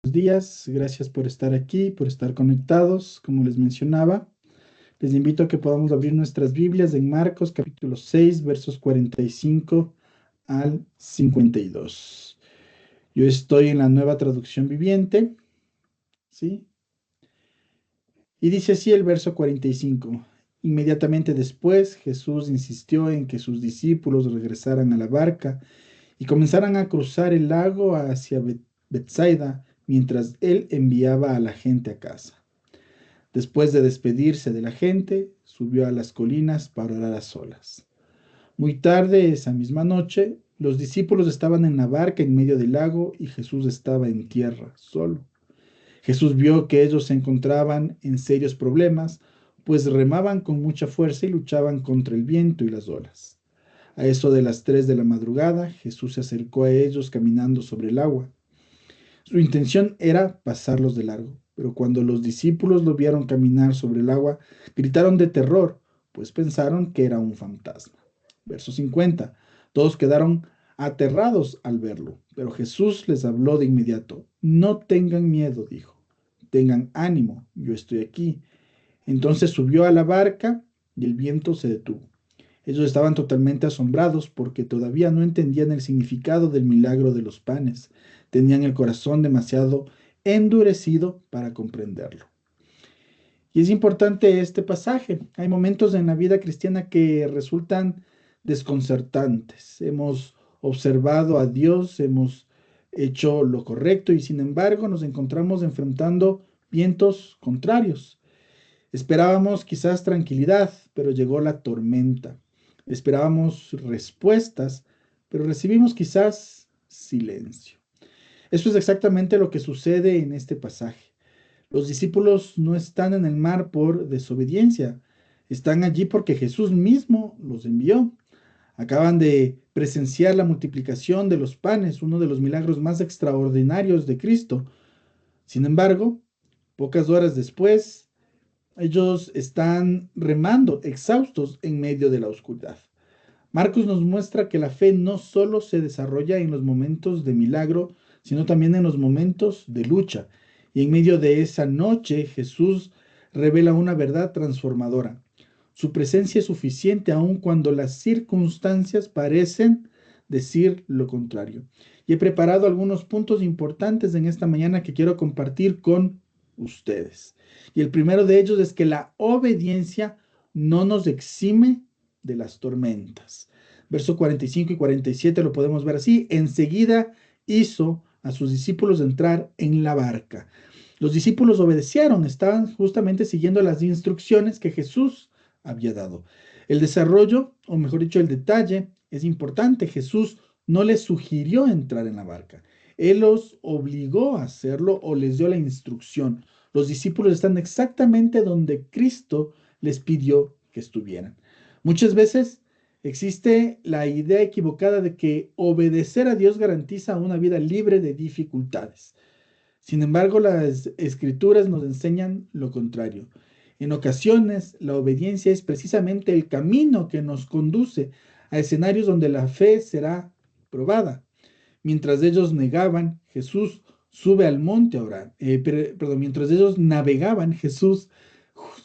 Buenos días, gracias por estar aquí, por estar conectados. Como les mencionaba, les invito a que podamos abrir nuestras Biblias en Marcos capítulo 6, versos 45 al 52. Yo estoy en la Nueva Traducción Viviente, ¿sí? Y dice así el verso 45. Inmediatamente después, Jesús insistió en que sus discípulos regresaran a la barca y comenzaran a cruzar el lago hacia Bethsaida, mientras él enviaba a la gente a casa. Después de despedirse de la gente, subió a las colinas para orar a solas. Muy tarde esa misma noche, los discípulos estaban en la barca en medio del lago y Jesús estaba en tierra, solo. Jesús vio que ellos se encontraban en serios problemas, pues remaban con mucha fuerza y luchaban contra el viento y las olas. A eso de las 3 de la madrugada, Jesús se acercó a ellos caminando sobre el agua. Su intención era pasarlos de largo, pero cuando los discípulos lo vieron caminar sobre el agua, gritaron de terror, pues pensaron que era un fantasma. Verso 50. Todos quedaron aterrados al verlo, pero Jesús les habló de inmediato. No tengan miedo, dijo. Tengan ánimo, yo estoy aquí. Entonces subió a la barca y el viento se detuvo. Ellos estaban totalmente asombrados porque todavía no entendían el significado del milagro de los panes. Tenían el corazón demasiado endurecido para comprenderlo. Y es importante este pasaje. Hay momentos en la vida cristiana que resultan desconcertantes. Hemos observado a Dios, hemos hecho lo correcto y sin embargo nos encontramos enfrentando vientos contrarios. Esperábamos quizás tranquilidad, pero llegó la tormenta. Esperábamos respuestas, pero recibimos quizás silencio. Eso es exactamente lo que sucede en este pasaje. Los discípulos no están en el mar por desobediencia, están allí porque Jesús mismo los envió. Acaban de presenciar la multiplicación de los panes, uno de los milagros más extraordinarios de Cristo. Sin embargo, pocas horas después, ellos están remando, exhaustos en medio de la oscuridad. Marcos nos muestra que la fe no solo se desarrolla en los momentos de milagro, sino también en los momentos de lucha. Y en medio de esa noche Jesús revela una verdad transformadora. Su presencia es suficiente aun cuando las circunstancias parecen decir lo contrario. Y he preparado algunos puntos importantes en esta mañana que quiero compartir con ustedes. Y el primero de ellos es que la obediencia no nos exime de las tormentas. Verso 45 y 47 lo podemos ver así. Enseguida hizo a sus discípulos entrar en la barca. Los discípulos obedecieron, estaban justamente siguiendo las instrucciones que Jesús había dado. El desarrollo, o mejor dicho, el detalle es importante. Jesús no les sugirió entrar en la barca. Él los obligó a hacerlo o les dio la instrucción. Los discípulos están exactamente donde Cristo les pidió que estuvieran. Muchas veces existe la idea equivocada de que obedecer a Dios garantiza una vida libre de dificultades. Sin embargo, las escrituras nos enseñan lo contrario. En ocasiones, la obediencia es precisamente el camino que nos conduce a escenarios donde la fe será probada. Mientras ellos negaban, Jesús sube al monte a orar. Perdón, mientras ellos navegaban, Jesús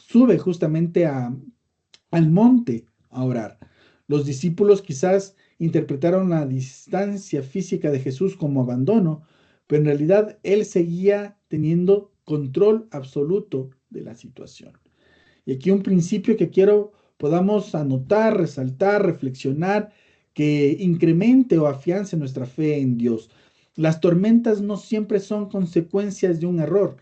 sube justamente al monte a orar. Los discípulos quizás interpretaron la distancia física de Jesús como abandono, pero en realidad él seguía teniendo control absoluto de la situación. Y aquí un principio que quiero podamos anotar, resaltar, reflexionar, que incremente o afiance nuestra fe en Dios. Las tormentas no siempre son consecuencias de un error,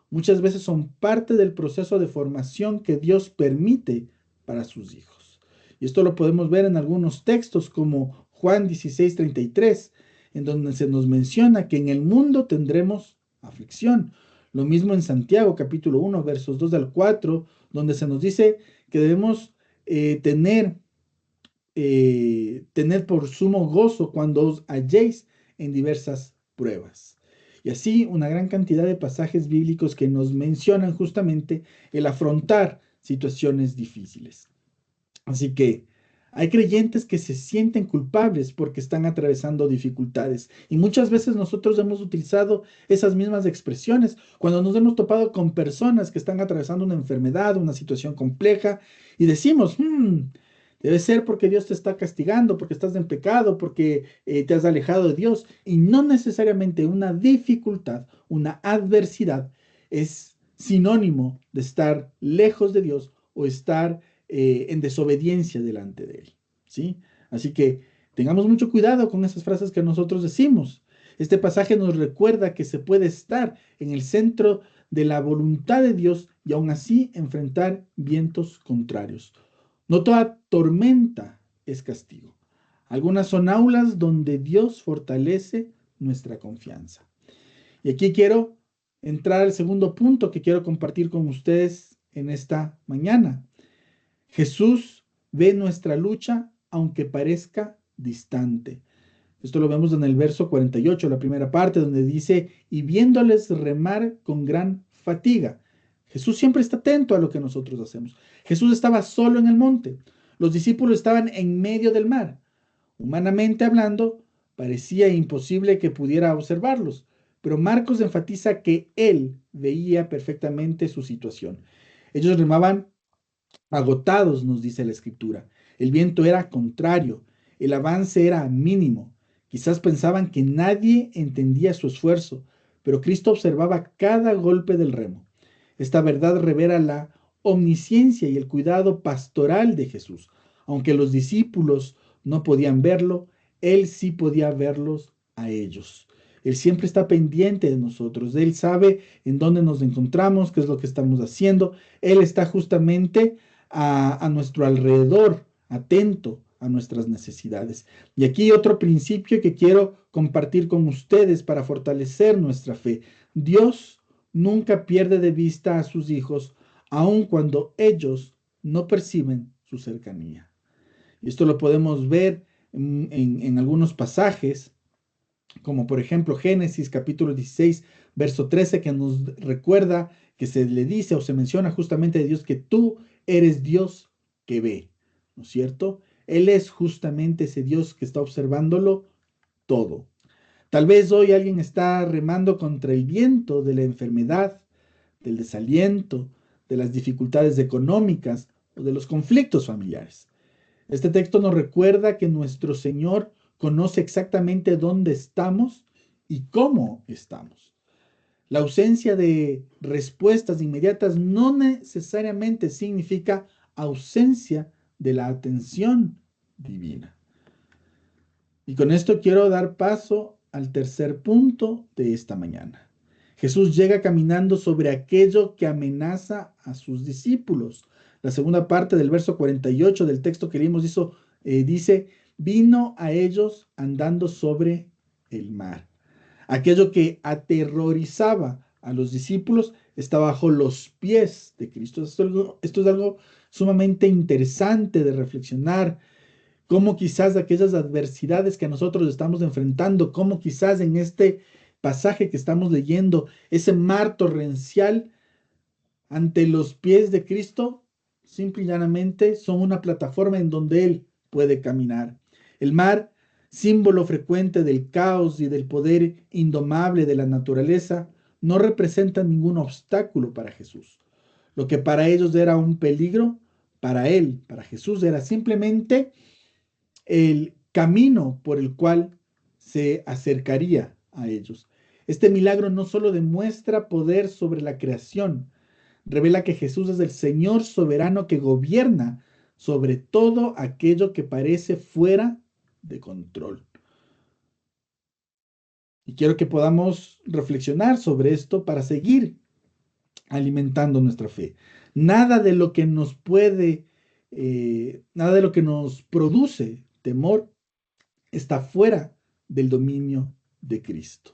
muchas veces son parte del proceso de formación que Dios permite para sus hijos. Y esto lo podemos ver en algunos textos como Juan 16:33, en donde se nos menciona que en el mundo tendremos aflicción. Lo mismo en Santiago capítulo 1, versos 2 al 4, donde se nos dice que debemos tener por sumo gozo cuando os halléis en diversas pruebas. Y así una gran cantidad de pasajes bíblicos que nos mencionan justamente el afrontar situaciones difíciles. Así que Hay creyentes que se sienten culpables porque están atravesando dificultades. Y muchas veces nosotros hemos utilizado esas mismas expresiones cuando nos hemos topado con personas que están atravesando una enfermedad, una situación compleja, y decimos, debe ser porque Dios te está castigando, porque estás en pecado, porque te has alejado de Dios. Y no necesariamente una dificultad, una adversidad es sinónimo de estar lejos de Dios o estar en desobediencia delante de Él. ¿Sí? Así que tengamos mucho cuidado con esas frases que nosotros decimos. Este pasaje nos recuerda que se puede estar en el centro de la voluntad de Dios y aún así enfrentar vientos contrarios. No toda tormenta es castigo. Algunas son aulas donde Dios fortalece nuestra confianza. Y aquí quiero entrar al segundo punto que quiero compartir con ustedes en esta mañana. Jesús ve nuestra lucha aunque parezca distante. Esto lo vemos en el verso 48, la primera parte, donde dice, y viéndoles remar con gran fatiga. Jesús siempre está atento a lo que nosotros hacemos. Jesús estaba solo en el monte. Los discípulos estaban en medio del mar. Humanamente hablando, parecía imposible que pudiera observarlos, pero Marcos enfatiza que él veía perfectamente su situación. Ellos remaban agotados, nos dice la escritura. El viento era contrario, el avance era mínimo. Quizás pensaban que nadie entendía su esfuerzo, pero Cristo observaba cada golpe del remo. Esta verdad revela la omnisciencia y el cuidado pastoral de Jesús. Aunque los discípulos no podían verlo, Él sí podía verlos a ellos. Él siempre está pendiente de nosotros. Él sabe en dónde nos encontramos, qué es lo que estamos haciendo. Él está justamente a nuestro alrededor, atento a nuestras necesidades. Y aquí otro principio que quiero compartir con ustedes para fortalecer nuestra fe. Dios nunca pierde de vista a sus hijos, aun cuando ellos no perciben su cercanía. Y esto lo podemos ver en algunos pasajes, como por ejemplo Génesis capítulo 16, verso 13, que nos recuerda que se le dice o se menciona justamente de Dios que tú eres Dios que ve, ¿no es cierto? Él es justamente ese Dios que está observándolo todo. Tal vez hoy alguien está remando contra el viento de la enfermedad, del desaliento, de las dificultades económicas o de los conflictos familiares. Este texto nos recuerda que nuestro Señor conoce exactamente dónde estamos y cómo estamos. La ausencia de respuestas inmediatas no necesariamente significa ausencia de la atención divina. Y con esto quiero dar paso al tercer punto de esta mañana. Jesús llega caminando sobre aquello que amenaza a sus discípulos. La segunda parte del verso 48 del texto que leímos dice, vino a ellos andando sobre el mar. Aquello que aterrorizaba a los discípulos está bajo los pies de Cristo. Esto es algo sumamente interesante de reflexionar, cómo quizás aquellas adversidades que nosotros estamos enfrentando, cómo quizás en este pasaje que estamos leyendo, ese mar torrencial ante los pies de Cristo, simple y llanamente son una plataforma en donde Él puede caminar. El mar, símbolo frecuente del caos y del poder indomable de la naturaleza, no representa ningún obstáculo para Jesús. Lo que para ellos era un peligro, para Él, para Jesús, era simplemente el camino por el cual se acercaría a ellos. Este milagro no solo demuestra poder sobre la creación, revela que Jesús es el Señor soberano que gobierna sobre todo aquello que parece fuera de control. Y quiero que podamos reflexionar sobre esto para seguir alimentando nuestra fe. Nada de lo que nos puede, nada de lo que nos produce temor está fuera del dominio de Cristo.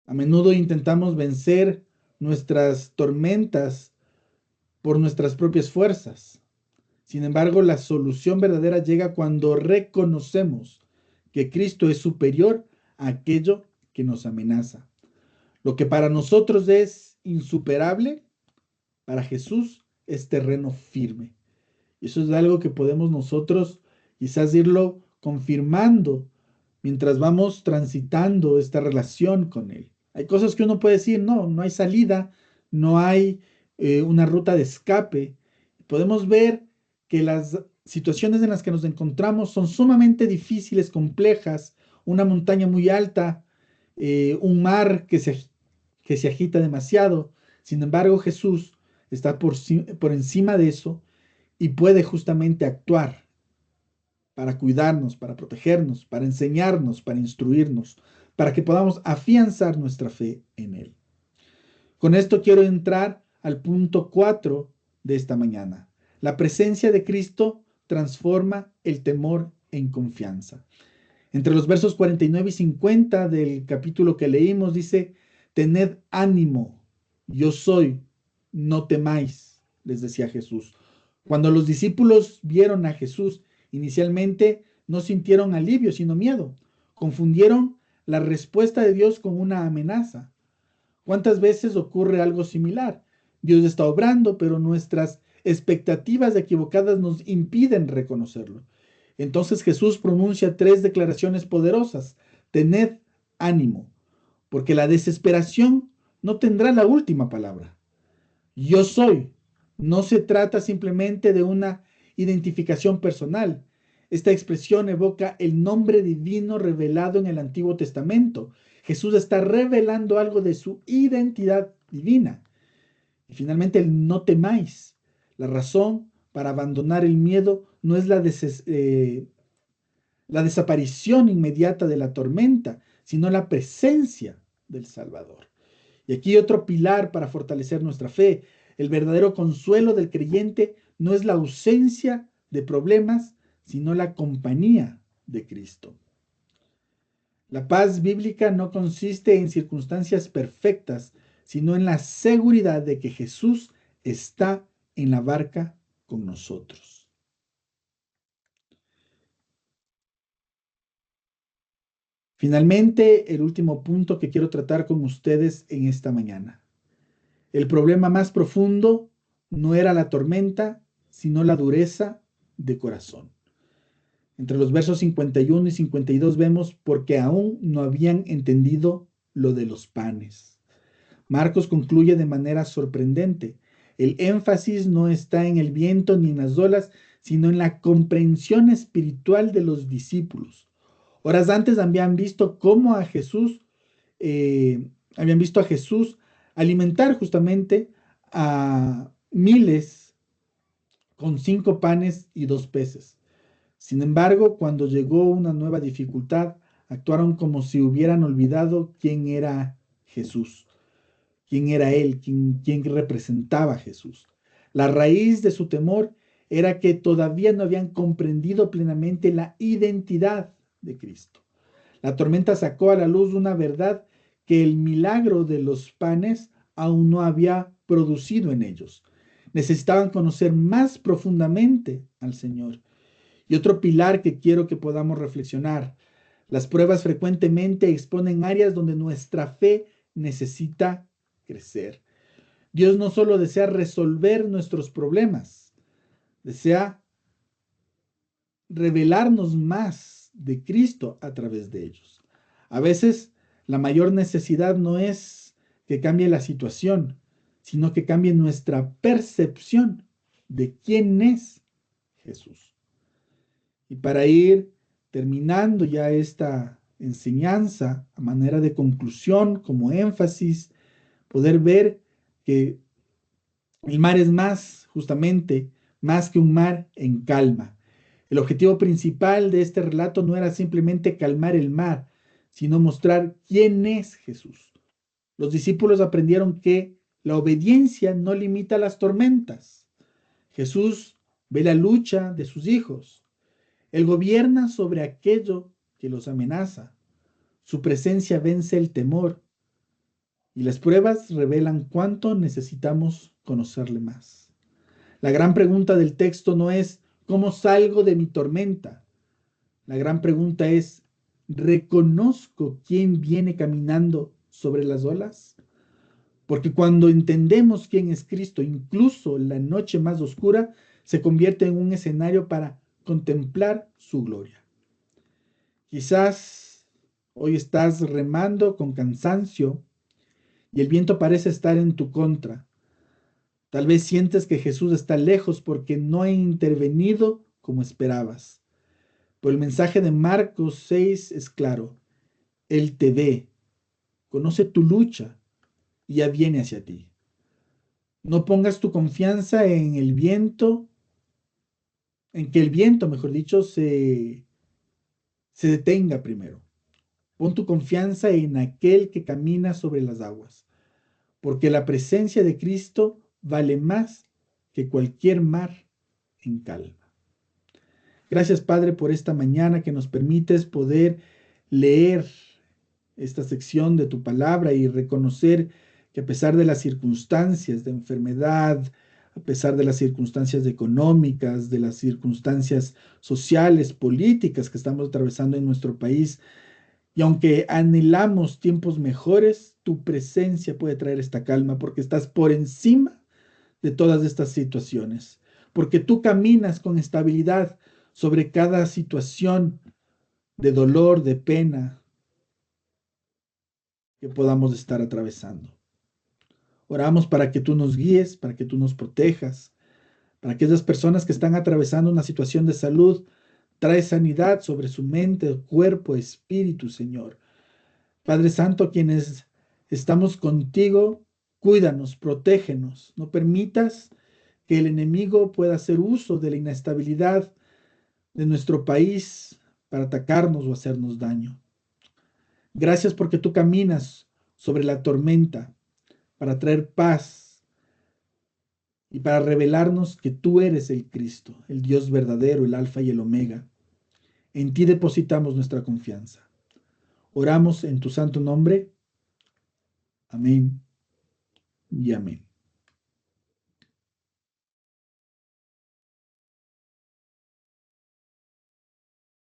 A menudo intentamos vencer nuestras tormentas por nuestras propias fuerzas. Sin embargo, la solución verdadera llega cuando reconocemos que Cristo es superior a aquello que nos amenaza. Lo que para nosotros es insuperable, para Jesús es terreno firme. Eso es algo que podemos nosotros quizás irlo confirmando mientras vamos transitando esta relación con Él. Hay cosas que uno puede decir, no, no hay salida, no hay una ruta de escape. Podemos ver que las situaciones en las que nos encontramos son sumamente difíciles, complejas, una montaña muy alta, un mar que se agita demasiado. Sin embargo, Jesús está por encima de eso y puede justamente actuar para cuidarnos, para protegernos, para enseñarnos, para instruirnos, para que podamos afianzar nuestra fe en Él. Con esto quiero entrar al punto 4 de esta mañana. La presencia de Cristo transforma el temor en confianza. Entre los versos 49 y 50 del capítulo que leímos dice, tened ánimo, yo soy, no temáis, les decía Jesús. Cuando los discípulos vieron a Jesús, inicialmente no sintieron alivio, sino miedo. Confundieron la respuesta de Dios con una amenaza. ¿Cuántas veces ocurre algo similar? Dios está obrando, pero nuestras expectativas equivocadas nos impiden reconocerlo. Entonces Jesús pronuncia tres declaraciones poderosas. Tened ánimo, porque la desesperación no tendrá la última palabra. Yo soy. No se trata simplemente de una identificación personal. Esta expresión evoca el nombre divino revelado en el Antiguo Testamento. Jesús está revelando algo de su identidad divina. Y finalmente, el no temáis. La razón para abandonar el miedo no es la desaparición inmediata de la tormenta, sino la presencia del Salvador. Y aquí otro pilar para fortalecer nuestra fe. El verdadero consuelo del creyente no es la ausencia de problemas, sino la compañía de Cristo. La paz bíblica no consiste en circunstancias perfectas, sino en la seguridad de que Jesús está en la barca con nosotros. Finalmente, el último punto que quiero tratar con ustedes en esta mañana. El problema más profundo no era la tormenta, sino la dureza de corazón. Entre los versos 51 y 52 vemos porque aún no habían entendido lo de los panes. Marcos concluye de manera sorprendente. El énfasis no está en el viento ni en las olas, sino en la comprensión espiritual de los discípulos. Horas antes habían visto cómo habían visto a Jesús alimentar justamente a miles con 5 panes y 2 peces. Sin embargo, cuando llegó una nueva dificultad, actuaron como si hubieran olvidado quién era Jesús, quién era Él, quién representaba a Jesús. La raíz de su temor era que todavía no habían comprendido plenamente la identidad de Cristo. La tormenta sacó a la luz una verdad que el milagro de los panes aún no había producido en ellos. Necesitaban conocer más profundamente al Señor. Y otro pilar que quiero que podamos reflexionar. Las pruebas frecuentemente exponen áreas donde nuestra fe necesita crecer. Dios no solo desea resolver nuestros problemas, desea revelarnos más de Cristo a través de ellos. A veces la mayor necesidad no es que cambie la situación, sino que cambie nuestra percepción de quién es Jesús. Y para ir terminando ya esta enseñanza a manera de conclusión, como énfasis, poder ver que el mar es más, justamente, más que un mar en calma. El objetivo principal de este relato no era simplemente calmar el mar, sino mostrar quién es Jesús. Los discípulos aprendieron que la obediencia no limita las tormentas. Jesús ve la lucha de sus hijos. Él gobierna sobre aquello que los amenaza. Su presencia vence el temor y las pruebas revelan cuánto necesitamos conocerle más. La gran pregunta del texto no es ¿cómo salgo de mi tormenta? La gran pregunta es ¿reconozco quién viene caminando sobre las olas? Porque cuando entendemos quién es Cristo, incluso en la noche más oscura, se convierte en un escenario para contemplar su gloria. Quizás hoy estás remando con cansancio y el viento parece estar en tu contra. Tal vez sientes que Jesús está lejos porque no ha intervenido como esperabas. Pero el mensaje de Marcos 6 es claro. Él te ve, conoce tu lucha y ya viene hacia ti. No pongas tu confianza en el viento, en que el viento, mejor dicho, se detenga primero. Pon tu confianza en aquel que camina sobre las aguas, porque la presencia de Cristo vale más que cualquier mar en calma. Gracias, Padre, por esta mañana que nos permites poder leer esta sección de tu palabra y reconocer que a pesar de las circunstancias de enfermedad, a pesar de las circunstancias económicas, de las circunstancias sociales, políticas que estamos atravesando en nuestro país, y aunque anhelamos tiempos mejores, tu presencia puede traer esta calma porque estás por encima de todas estas situaciones, porque tú caminas con estabilidad sobre cada situación de dolor, de pena que podamos estar atravesando. Oramos para que tú nos guíes, para que tú nos protejas, para que esas personas que están atravesando una situación de salud, trae sanidad sobre su mente, cuerpo, espíritu, Señor. Padre Santo, quienes estamos contigo, cuídanos, protégenos, no permitas que el enemigo pueda hacer uso de la inestabilidad de nuestro país para atacarnos o hacernos daño. Gracias porque tú caminas sobre la tormenta para traer paz y para revelarnos que tú eres el Cristo, el Dios verdadero, el Alfa y el Omega. En ti depositamos nuestra confianza. Oramos en tu santo nombre. Amén y amén.